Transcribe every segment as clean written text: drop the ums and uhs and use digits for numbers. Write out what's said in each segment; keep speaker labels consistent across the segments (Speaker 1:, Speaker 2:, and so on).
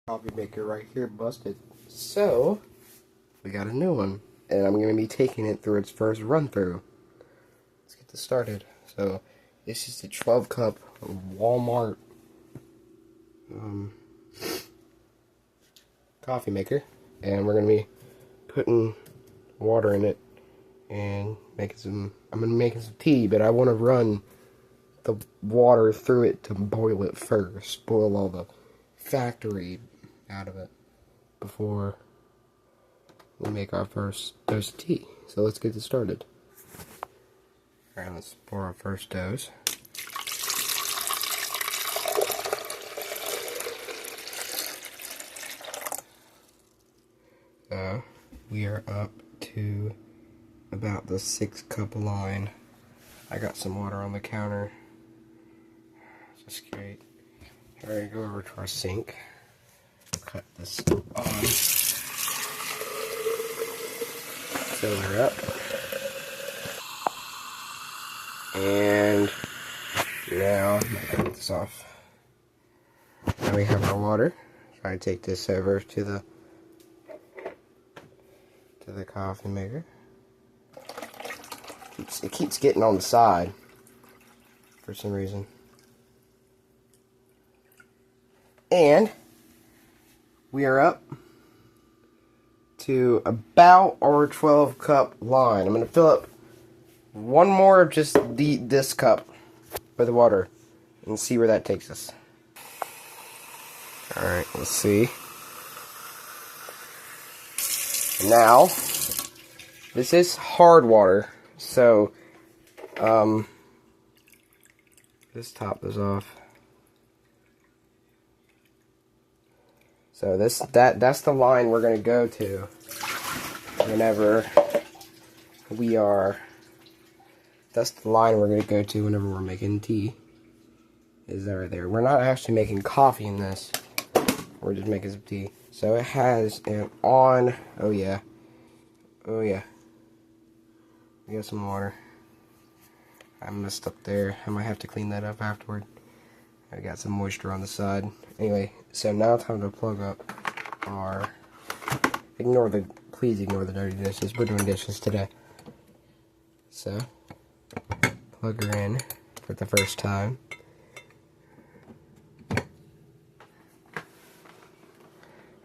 Speaker 1: Coffee maker right here busted. So, we got a new one. And I'm going to be taking it through its first run through. Let's get this started. So, this is the 12 cup Walmart coffee maker. And we're going to be putting water in it and making some, I'm going to be making some tea, but I want to run the water through it to boil it first. Boil all the factory out of it before we make our first dose of tea. So let's get this started. Alright, let's pour our first dose. We are up to about the 6-cup line. I got some water on the counter. That's great. Alright, go over to our sink. Cut this on. Fill her up. And now, cut this off. Now we have our water. Try to take this over to the coffee maker. It keeps getting on the side for some reason. And we are up to about our 12-cup line. I'm going to fill up one more of just this cup with water and see where that takes us. Alright, let's see. Now, this is hard water, so this top is off. So that's the line we're gonna go to whenever we are. That's the line we're gonna go to whenever we're making tea. Is that right there? We're not actually making coffee in this. We're just making some tea. So it has an on. Oh yeah. Oh yeah. We got some water. I messed up there. I might have to clean that up afterward. I got some moisture on the side. Anyway, so now time to plug up our. Please ignore the dirty dishes. We're doing dishes today. So, plug her in for the first time.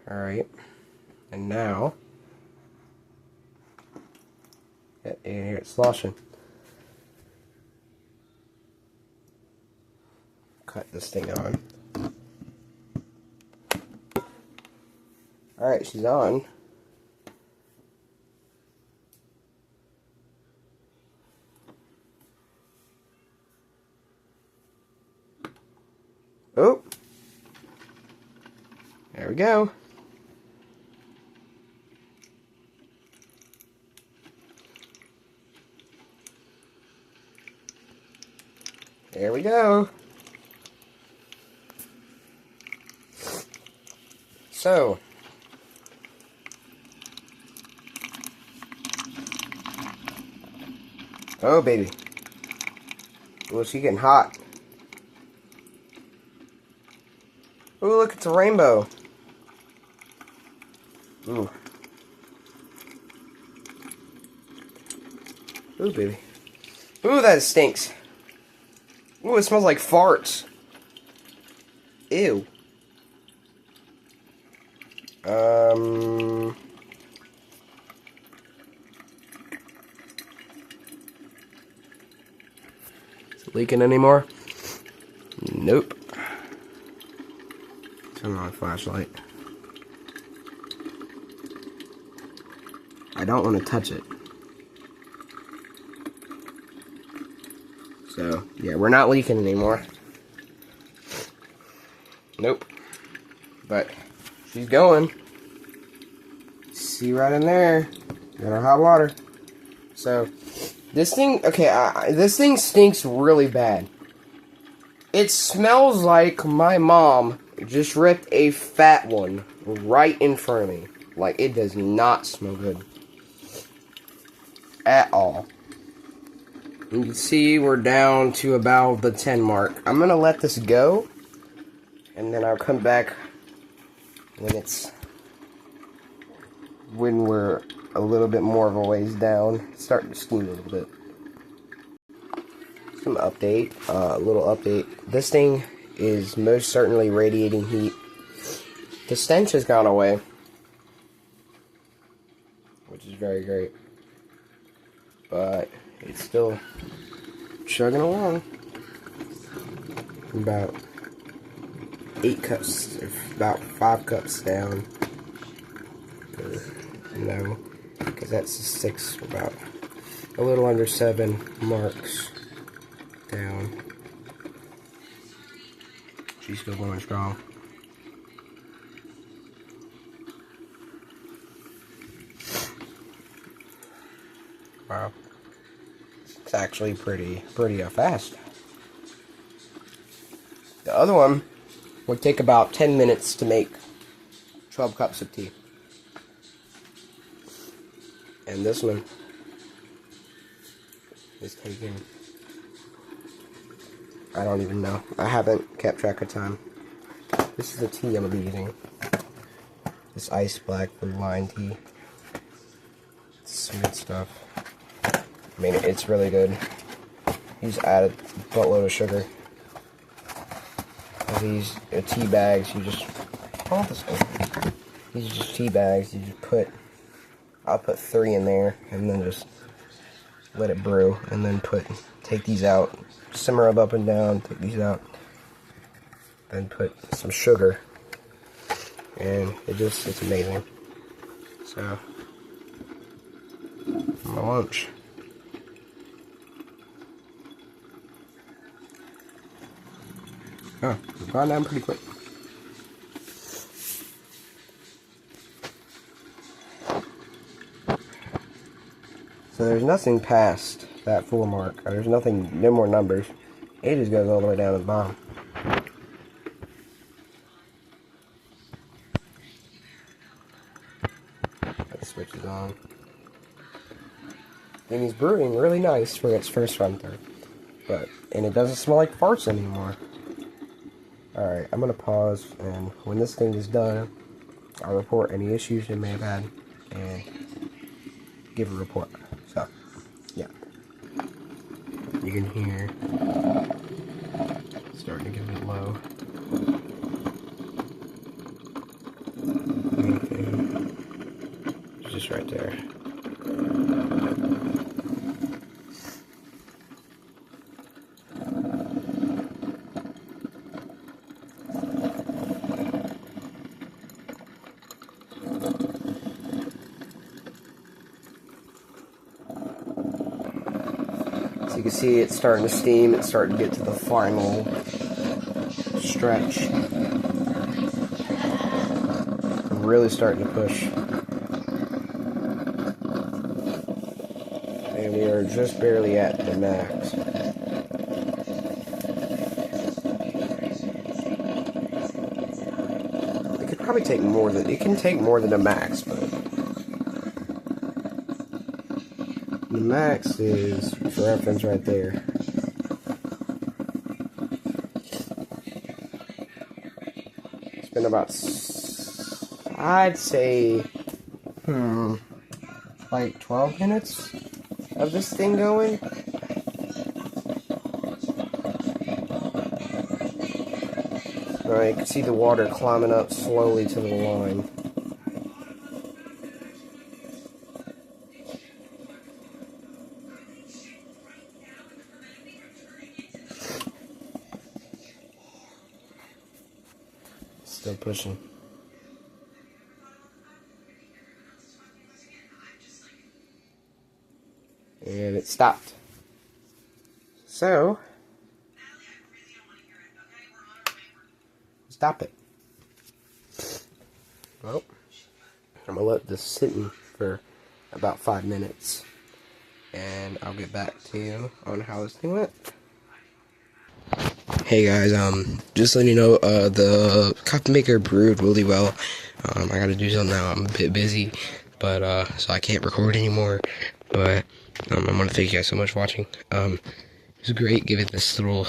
Speaker 1: Alright, and now, and here it's sloshing. Cut this thing on. Alright, she's on. Oh! There we go. There we go. So, oh baby. Oh, she's getting hot. Oh, look, it's a rainbow. Ooh. Ooh, baby. Ooh, that stinks. Ooh, it smells like farts. Ew. Is it leaking anymore? Nope. Turn on my flashlight. I don't want to touch it. So, yeah, we're not leaking anymore. Nope. But she's going. See right in there. Got our hot water. So, this thing, okay, this thing stinks really bad. It smells like my mom just ripped a fat one right in front of me. Like, it does not smell good. At all. You can see we're down to about the 10 mark. I'm going to let this go. And then I'll come back when we're a little bit more of a ways down, it's starting to steam a little bit. Some update, a little update. This thing is most certainly radiating heat. The stench has gone away, which is very great, but it's still chugging along. About 8 cups, about 5 cups down. No, because that's 6, about a little under 7 marks down. She's still going strong. Wow, it's actually pretty fast. The other one would take about 10 minutes to make 12 cups of tea. And this one is taking, I don't even know. I haven't kept track of time. This is the tea I'm going to be using. This ice black blue line tea. It's some good stuff. I mean, it's really good. You just add a buttload of sugar. These tea bags, you just, these are just tea bags, you just put, I'll put 3 in there, and then just let it brew, and then take these out, simmer them up and down, take these out, then put some sugar, and it's amazing. So, my lunch. Oh, we've gone down pretty quick. So there's nothing past that full mark. There's nothing, no more numbers. It just goes all the way down to the bottom. That switches on. And he's brewing really nice for its first run through. And it doesn't smell like farts anymore. Alright, I'm going to pause, and when this thing is done, I'll report any issues it may have had, and give a report. So, yeah. You can hear it's starting to get a bit low. It's just right there. So you can see it's starting to steam, it's starting to get to the final stretch. I'm really starting to push. And we are just barely at the max. It could probably take more than, it can take more than a max, but the max is, for reference, right there. It's been about, I'd say, like 12 minutes of this thing going. Alright, you can see the water climbing up slowly to the line. Still pushing. And it stopped. So, stop it. Well, I'm gonna let this sit in for about 5 minutes, and I'll get back to you on how this thing went. Hey guys, just letting you know, the coffee maker brewed really well. I gotta do something now. I'm a bit busy, but, so I can't record anymore, but, I want to thank you guys so much for watching. It was great giving this little,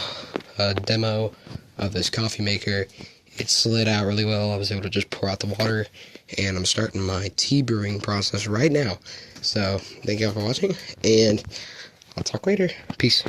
Speaker 1: demo of this coffee maker, it slid out really well. I was able to just pour out the water, and I'm starting my tea brewing process right now. So, thank you all for watching, and I'll talk later. Peace.